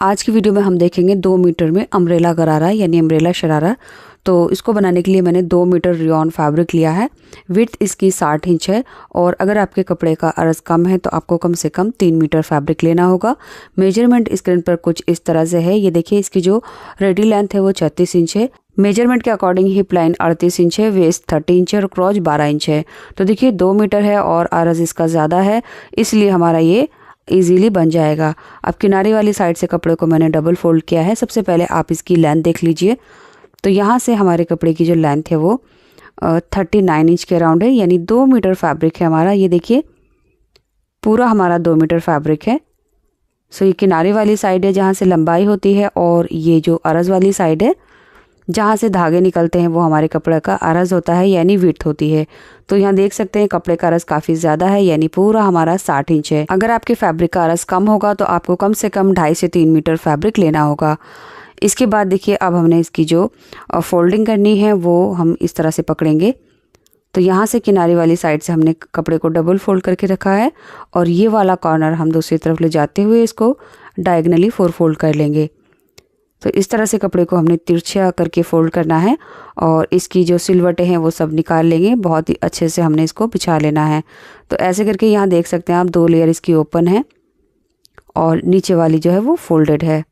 आज की वीडियो में हम देखेंगे 2 मीटर में अम्ब्रेला गरारा यानी अम्ब्रेला शरारा। तो इसको बनाने के लिए मैंने 2 मीटर रियॉन फैब्रिक लिया है। विड्थ इसकी 60 इंच है और अगर आपके कपड़े का अर्ज कम है तो आपको कम से कम 3 मीटर फैब्रिक लेना होगा। मेजरमेंट स्क्रीन पर कुछ इस तरह से है। ये देखिए, इसकी जो रेडी लेंथ है वो 36 इंच है। मेजरमेंट के अकॉर्डिंग हिप लाइन 38 इंच है, वेस्ट 30 इंच है और क्रॉच 12 इंच है। तो देखिए 2 मीटर है और अर्ज इसका ज़्यादा है, इसलिए हमारा ये इजीली बन जाएगा। अब किनारे वाली साइड से कपड़े को मैंने डबल फोल्ड किया है। सबसे पहले आप इसकी लेंथ देख लीजिए। तो यहाँ से हमारे कपड़े की जो लेंथ है वो 39 इंच के अराउंड है, यानी 2 मीटर फैब्रिक है हमारा। ये देखिए पूरा हमारा 2 मीटर फैब्रिक है। सो ये किनारे वाली साइड है जहाँ से लंबाई होती है, और ये जो अरज वाली साइड है जहाँ से धागे निकलते हैं वो हमारे कपड़े का अरज होता है, यानी विड्थ होती है। तो यहाँ देख सकते हैं कपड़े का अरज काफ़ी ज़्यादा है, यानी पूरा हमारा 60 इंच है। अगर आपके फैब्रिक का अरज कम होगा तो आपको कम से कम 2.5 से 3 मीटर फैब्रिक लेना होगा। इसके बाद देखिए, अब हमने इसकी जो फोल्डिंग करनी है वो हम इस तरह से पकड़ेंगे। तो यहाँ से किनारे वाली साइड से हमने कपड़े को डबल फोल्ड करके रखा है, और ये वाला कॉर्नर हम दूसरी तरफ ले जाते हुए इसको डायगनली 4 फोल्ड कर लेंगे। तो इस तरह से कपड़े को हमने तिरछा करके फोल्ड करना है, और इसकी जो सिलवटें हैं वो सब निकाल लेंगे। बहुत ही अच्छे से हमने इसको बिछा लेना है। तो ऐसे करके यहाँ देख सकते हैं आप 2 लेयर इसकी ओपन है और नीचे वाली जो है वो फोल्डेड है।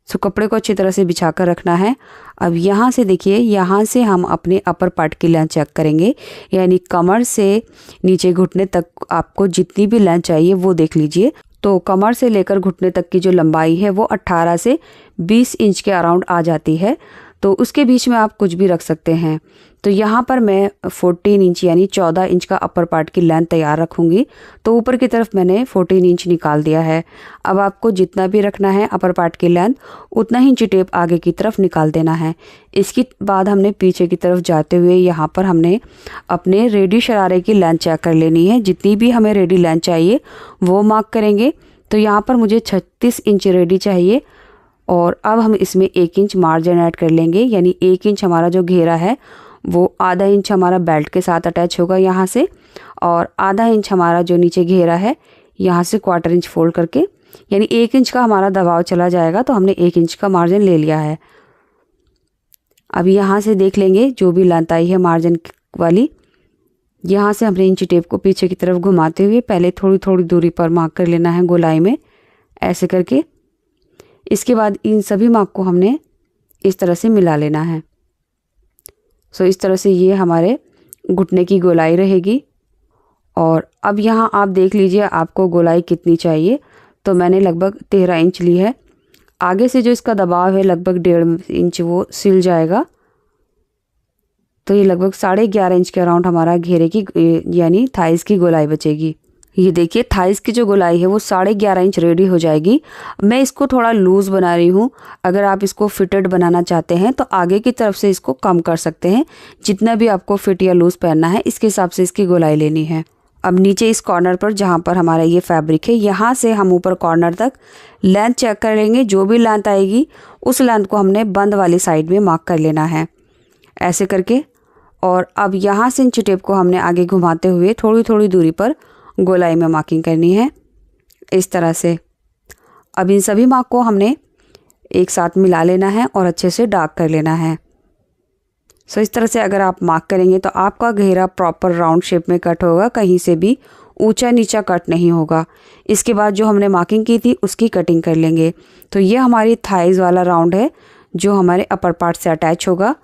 सो कपड़े को अच्छी तरह से बिछा कर रखना है। अब यहाँ से देखिए, यहाँ से हम अपने अपर पार्ट की लेंथ चेक करेंगे, यानी कमर से नीचे घुटने तक आपको जितनी भी लेंथ चाहिए वो देख लीजिए। तो कमर से लेकर घुटने तक की जो लंबाई है वो 18 से 20 इंच के अराउंड आ जाती है। तो उसके बीच में आप कुछ भी रख सकते हैं। तो यहाँ पर मैं 14 इंच यानी 14 इंच का अपर पार्ट की लेंथ तैयार रखूँगी। तो ऊपर की तरफ मैंने 14 इंच निकाल दिया है। अब आपको जितना भी रखना है अपर पार्ट की लेंथ, उतना ही इंची टेप आगे की तरफ निकाल देना है। इसके बाद हमने पीछे की तरफ जाते हुए यहाँ पर हमने अपने रेडी शरारे की लेंथ चेक कर लेनी है। जितनी भी हमें रेडी लेंथ चाहिए वो मार्क करेंगे। तो यहाँ पर मुझे 36 इंच रेडी चाहिए, और अब हम इसमें 1 इंच मार्जिन ऐड कर लेंगे, यानी 1 इंच हमारा जो घेरा है वो आधा इंच हमारा बेल्ट के साथ अटैच होगा यहाँ से, और आधा इंच हमारा जो नीचे घेरा है यहाँ से 1/4 इंच फोल्ड करके, यानी 1 इंच का हमारा दबाव चला जाएगा। तो हमने 1 इंच का मार्जिन ले लिया है। अब यहाँ से देख लेंगे जो भी लेंथ आई है मार्जिन वाली, यहाँ से हमने इंची टेप को पीछे की तरफ घुमाते हुए पहले थोड़ी थोड़ी दूरी पर मार्क कर लेना है गोलाई में, ऐसे करके। इसके बाद इन सभी मार्क को हमने इस तरह से मिला लेना है। सो इस तरह से ये हमारे घुटने की गोलाई रहेगी। और अब यहाँ आप देख लीजिए आपको गोलाई कितनी चाहिए। तो मैंने लगभग 13 इंच ली है। आगे से जो इसका दबाव है लगभग 1.5 इंच वो सिल जाएगा। तो ये लगभग 11.5 इंच के अराउंड हमारा घेरे की यानी थाइस की गोलाई बचेगी। ये देखिए थाइस की जो गोलाई है वो 11.5 इंच रेडी हो जाएगी। मैं इसको थोड़ा लूज़ बना रही हूँ। अगर आप इसको फिटेड बनाना चाहते हैं तो आगे की तरफ से इसको कम कर सकते हैं। जितना भी आपको फिट या लूज़ पहनना है इसके हिसाब से इसकी गोलाई लेनी है। अब नीचे इस कॉर्नर पर जहाँ पर हमारा ये फैब्रिक है, यहाँ से हम ऊपर कॉर्नर तक लेंथ चेक कर लेंगे। जो भी लेंथ आएगी उस लेंथ को हमने बंद वाली साइड में मार्क कर लेना है, ऐसे करके। और अब यहाँ से इंची टेप को हमने आगे घुमाते हुए थोड़ी थोड़ी दूरी पर गोलाई में मार्किंग करनी है, इस तरह से। अब इन सभी मार्क को हमने एक साथ मिला लेना है और अच्छे से डार्क कर लेना है। सो इस तरह से अगर आप मार्क करेंगे तो आपका घेरा प्रॉपर राउंड शेप में कट होगा, कहीं से भी ऊंचा नीचा कट नहीं होगा। इसके बाद जो हमने मार्किंग की थी उसकी कटिंग कर लेंगे। तो ये हमारी थाइज वाला राउंड है जो हमारे अपर पार्ट से अटैच होगा।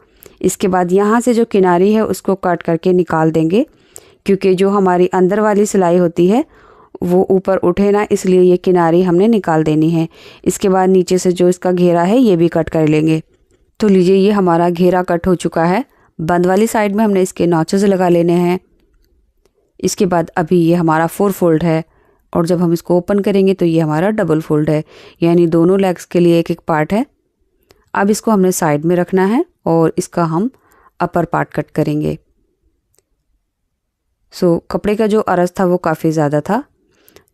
इसके बाद यहाँ से जो किनारी है उसको कट करके निकाल देंगे, क्योंकि जो हमारी अंदर वाली सिलाई होती है वो ऊपर उठे ना, इसलिए ये किनारी हमने निकाल देनी है। इसके बाद नीचे से जो इसका घेरा है ये भी कट कर लेंगे। तो लीजिए ये हमारा घेरा कट हो चुका है। बंद वाली साइड में हमने इसके नॉचेस लगा लेने हैं। इसके बाद अभी ये हमारा 4 फोल्ड है, और जब हम इसको ओपन करेंगे तो ये हमारा डबल फोल्ड है, यानी दोनों लेग्स के लिए एक एक पार्ट है। अब इसको हमने साइड में रखना है और इसका हम अपर पार्ट कट करेंगे। सो कपड़े का जो अरज था वो काफ़ी ज़्यादा था,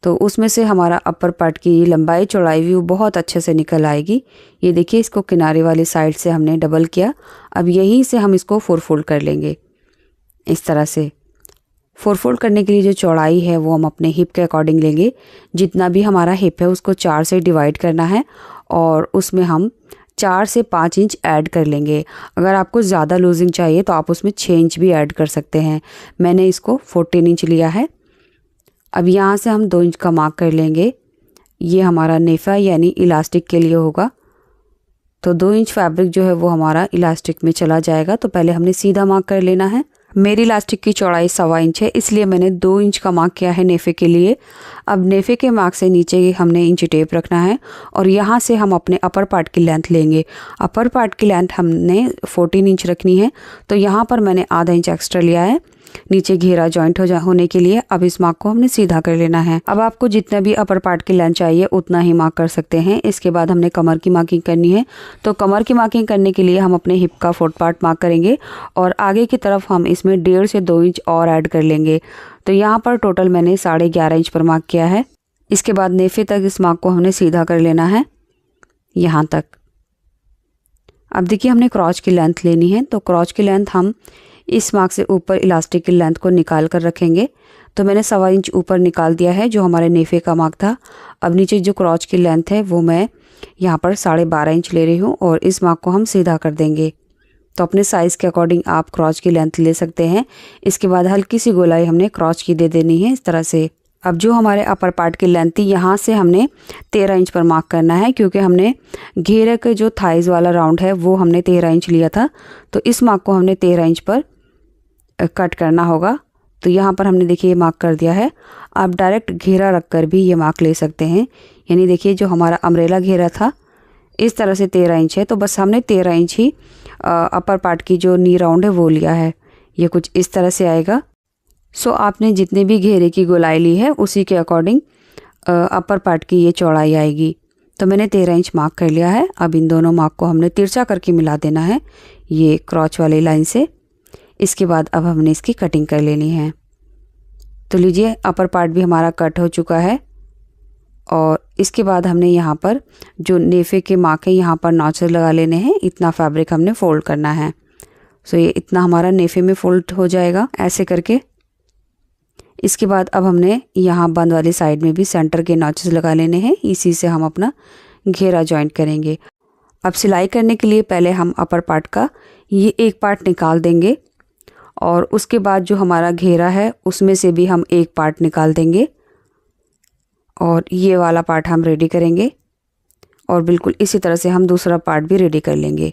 तो उसमें से हमारा अपर पार्ट की लंबाई चौड़ाई भी वो बहुत अच्छे से निकल आएगी। ये देखिए इसको किनारे वाली साइड से हमने डबल किया। अब यहीं से हम इसको 4 फोल्ड कर लेंगे, इस तरह से। 4 फोल्ड करने के लिए जो चौड़ाई है वो हम अपने हिप के अकॉर्डिंग लेंगे। जितना भी हमारा हिप है उसको 4 से डिवाइड करना है, और उसमें हम 4 से 5 इंच ऐड कर लेंगे। अगर आपको ज़्यादा लूजिंग चाहिए तो आप उसमें 6 इंच भी ऐड कर सकते हैं। मैंने इसको 14 इंच लिया है। अब यहाँ से हम 2 इंच का मार्क कर लेंगे। ये हमारा नेफा यानी इलास्टिक के लिए होगा। तो 2 इंच फैब्रिक जो है वो हमारा इलास्टिक में चला जाएगा। तो पहले हमने सीधा मार्क कर लेना है। मेरी इलास्टिक की चौड़ाई 1.25 इंच है, इसलिए मैंने 2 इंच का मार्क किया है नेफे के लिए। अब नेफे के मार्क से नीचे हमने इंची टेप रखना है और यहाँ से हम अपने अपर पार्ट की लेंथ लेंगे। अपर पार्ट की लेंथ हमने 14 इंच रखनी है, तो यहाँ पर मैंने आधा इंच एक्स्ट्रा लिया है नीचे घेरा जॉइंट होने के लिए। अब इस मार्क को हमने सीधा कर लेना है। अब आपको जितना भी अपर पार्ट की लेंथ चाहिए उतना ही मार्क कर सकते हैं। इसके बाद हमने कमर की मार्किंग करनी है। तो कमर की मार्किंग करने के लिए हम अपने हिप का 4th पार्ट मार्क करेंगे और आगे की तरफ हम इसमें 1.5 से 2 इंच और ऐड कर लेंगे। तो यहाँ पर टोटल मैंने 11.5 इंच पर मार्क किया है। इसके बाद नेफे तक इस मार्क को हमने सीधा कर लेना है यहाँ तक। अब देखिए हमने क्रॉच की लेंथ लेनी है। तो क्रॉच की लेंथ हम इस मार्क से ऊपर इलास्टिक की लेंथ को निकाल कर रखेंगे। तो मैंने 1.25 इंच ऊपर निकाल दिया है जो हमारे नेफे का मार्क था। अब नीचे जो क्रॉच की लेंथ है वो मैं यहाँ पर 12.5 इंच ले रही हूँ और इस मार्क को हम सीधा कर देंगे। तो अपने साइज़ के अकॉर्डिंग आप क्रॉच की लेंथ ले सकते हैं। इसके बाद हल्की सी गोलाई हमने क्रॉच की दे देनी है इस तरह से। अब जो हमारे अपर पार्ट की लेंथ थी यहाँ से हमने 13 इंच पर मार्क करना है, क्योंकि हमने घेरे के जो थाइज़ वाला राउंड है वो हमने 13 इंच लिया था। तो इस मार्क को हमने 13 इंच पर कट करना होगा। तो यहाँ पर हमने देखिए मार्क कर दिया है। आप डायरेक्ट घेरा रख कर भी ये मार्क ले सकते हैं। यानी देखिए जो हमारा अम्ब्रेला घेरा था इस तरह से 13 इंच है, तो बस हमने 13 इंच ही अपर पार्ट की जो नी राउंड है वो लिया है। ये कुछ इस तरह से आएगा। सो आपने जितने भी घेरे की गोलाई ली है उसी के अकॉर्डिंग अपर पार्ट की ये चौड़ाई आएगी। तो मैंने 13 इंच मार्क कर लिया है। अब इन दोनों मार्क को हमने तिरछा करके मिला देना है ये क्रॉच वाली लाइन से। इसके बाद अब हमने इसकी कटिंग कर लेनी है। तो लीजिए अपर पार्ट भी हमारा कट हो चुका है और इसके बाद हमने यहाँ पर जो नेफे के मार्क है यहाँ पर नॉचेस लगा लेने हैं। इतना फैब्रिक हमने फोल्ड करना है। सो ये इतना हमारा नेफे में फोल्ड हो जाएगा ऐसे करके। इसके बाद अब हमने यहाँ बंद वाली साइड में भी सेंटर के नॉचेस लगा लेने हैं। इसी से हम अपना घेरा जॉइंट करेंगे। अब सिलाई करने के लिए पहले हम अपर पार्ट का ये एक पार्ट निकाल देंगे और उसके बाद जो हमारा घेरा है उसमें से भी हम एक पार्ट निकाल देंगे और ये वाला पार्ट हम रेडी करेंगे और बिल्कुल इसी तरह से हम दूसरा पार्ट भी रेडी कर लेंगे।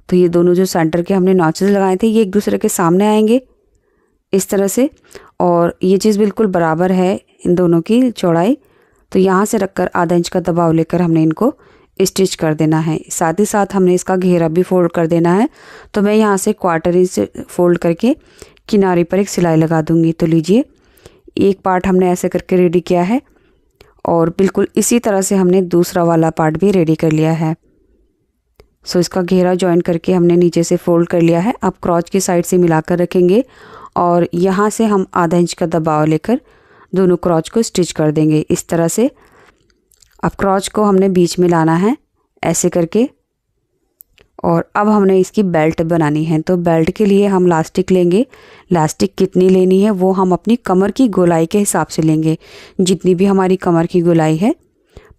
तो ये दोनों जो सेंटर के हमने नॉचेस लगाए थे ये एक दूसरे के सामने आएंगे इस तरह से, और ये चीज़ बिल्कुल बराबर है इन दोनों की चौड़ाई। तो यहाँ से रखकर आधा इंच का दबाव लेकर हमने इनको स्टिच कर देना है। साथ ही साथ हमने इसका घेरा भी फोल्ड कर देना है। तो मैं यहाँ से 1/4 इंच फोल्ड करके किनारे पर एक सिलाई लगा दूंगी। तो लीजिए एक पार्ट हमने ऐसे करके रेडी किया है और बिल्कुल इसी तरह से हमने दूसरा वाला पार्ट भी रेडी कर लिया है। सो इसका घेरा जॉइन करके हमने नीचे से फोल्ड कर लिया है। अब क्रॉच की साइड से मिलाकर रखेंगे और यहाँ से हम आधा इंच का दबाव लेकर दोनों क्रॉच को स्टिच कर देंगे इस तरह से। अब क्रॉच को हमने बीच में लाना है ऐसे करके और अब हमने इसकी बेल्ट बनानी है। तो बेल्ट के लिए हम लास्टिक लेंगे। लास्टिक कितनी लेनी है वो हम अपनी कमर की गोलाई के हिसाब से लेंगे। जितनी भी हमारी कमर की गोलाई है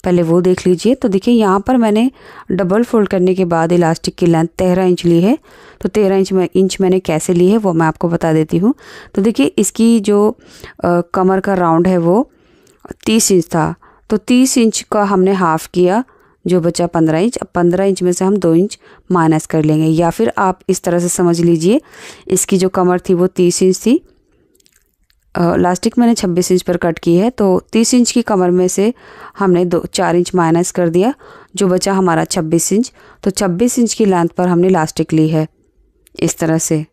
पहले वो देख लीजिए। तो देखिए यहाँ पर मैंने डबल फोल्ड करने के बाद इलास्टिक की लेंथ 13 इंच ली है। तो 13 इंच मैंने कैसे ली है वो मैं आपको बता देती हूँ। तो देखिए इसकी जो कमर का राउंड है वो 30 इंच था। तो 30 इंच का हमने हाफ़ किया, जो बचा 15 इंच। अब 15 इंच में से हम 2 इंच माइनस कर लेंगे, या फिर आप इस तरह से समझ लीजिए इसकी जो कमर थी वो 30 इंच थी। लास्टिक मैंने 26 इंच पर कट की है। तो 30 इंच की कमर में से हमने 4 इंच माइनस कर दिया, जो बचा हमारा 26 इंच। तो 26 इंच की लेंथ पर हमने लास्टिक ली है इस तरह से।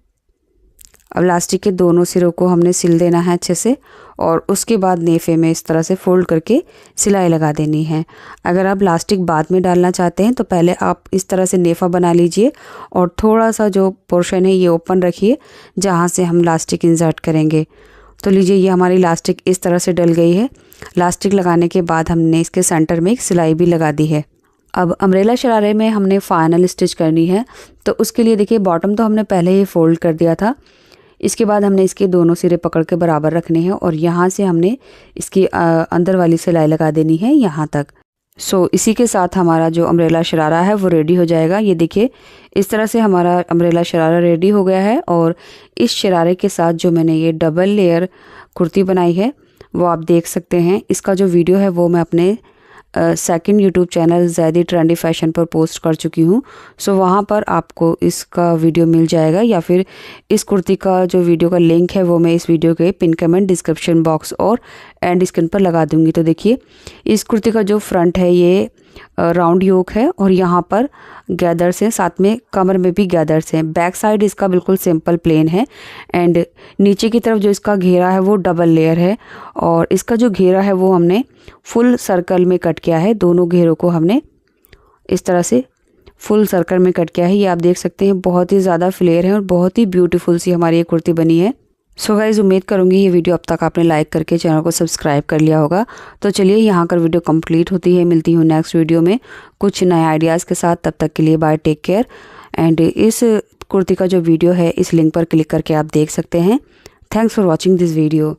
अब लास्टिक के दोनों सिरों को हमने सिल देना है अच्छे से और उसके बाद नेफे में इस तरह से फोल्ड करके सिलाई लगा देनी है। अगर आप लास्टिक बाद में डालना चाहते हैं तो पहले आप इस तरह से नेफा बना लीजिए और थोड़ा सा जो पोर्शन है ये ओपन रखिए जहाँ से हम लास्टिक इंसर्ट करेंगे। तो लीजिए ये हमारी लास्टिक इस तरह से डल गई है। लास्टिक लगाने के बाद हमने इसके सेंटर में एक सिलाई भी लगा दी है। अब अम्ब्रेला शरारे में हमने फाइनल स्टिच करनी है। तो उसके लिए देखिए बॉटम तो हमने पहले ही फोल्ड कर दिया था। इसके बाद हमने इसके दोनों सिरे पकड़ के बराबर रखने हैं और यहाँ से हमने इसकी अंदर वाली सिलाई लगा देनी है यहाँ तक। सो इसी के साथ हमारा जो अम्ब्रेला शरारा है वो रेडी हो जाएगा। ये देखिए इस तरह से हमारा अम्ब्रेला शरारा रेडी हो गया है। और इस शरारे के साथ जो मैंने ये डबल लेयर कुर्ती बनाई है वो आप देख सकते हैं। इसका जो वीडियो है वो मैं अपने second YouTube channel Zaidi trendy fashion पर पोस्ट कर चुकी हूँ। सो वहाँ पर आपको इसका वीडियो मिल जाएगा, या फिर इस कुर्ती का जो वीडियो का लिंक है वो मैं इस वीडियो के पिन कमेंट, डिस्क्रिप्शन बॉक्स और एंड स्क्रीन पर लगा दूँगी। तो देखिए इस कुर्ती का जो फ्रंट है ये राउंड योक है और यहाँ पर गैदर्स हैं, साथ में कमर में भी गैदर्स हैं। बैक साइड इसका बिल्कुल सिंपल प्लेन है एंड नीचे की तरफ जो इसका घेरा है वो डबल लेयर है। और इसका जो घेरा है वो हमने फुल सर्कल में कट किया है। दोनों घेरों को हमने इस तरह से फुल सर्कल में कट किया है। ये आप देख सकते हैं बहुत ही ज़्यादा फ्लेयर है और बहुत ही ब्यूटीफुल सी हमारी ये कुर्ती बनी है। सो गाइस उम्मीद करूँगी ये वीडियो अब तक आपने लाइक करके चैनल को सब्सक्राइब कर लिया होगा। तो चलिए यहाँ कर वीडियो कंप्लीट होती है। मिलती हूँ नेक्स्ट वीडियो में कुछ नए आइडियाज़ के साथ। तब तक के लिए बाय, टेक केयर। एंड इस कुर्ती का जो वीडियो है इस लिंक पर क्लिक करके आप देख सकते हैं। Thanks for watching this video.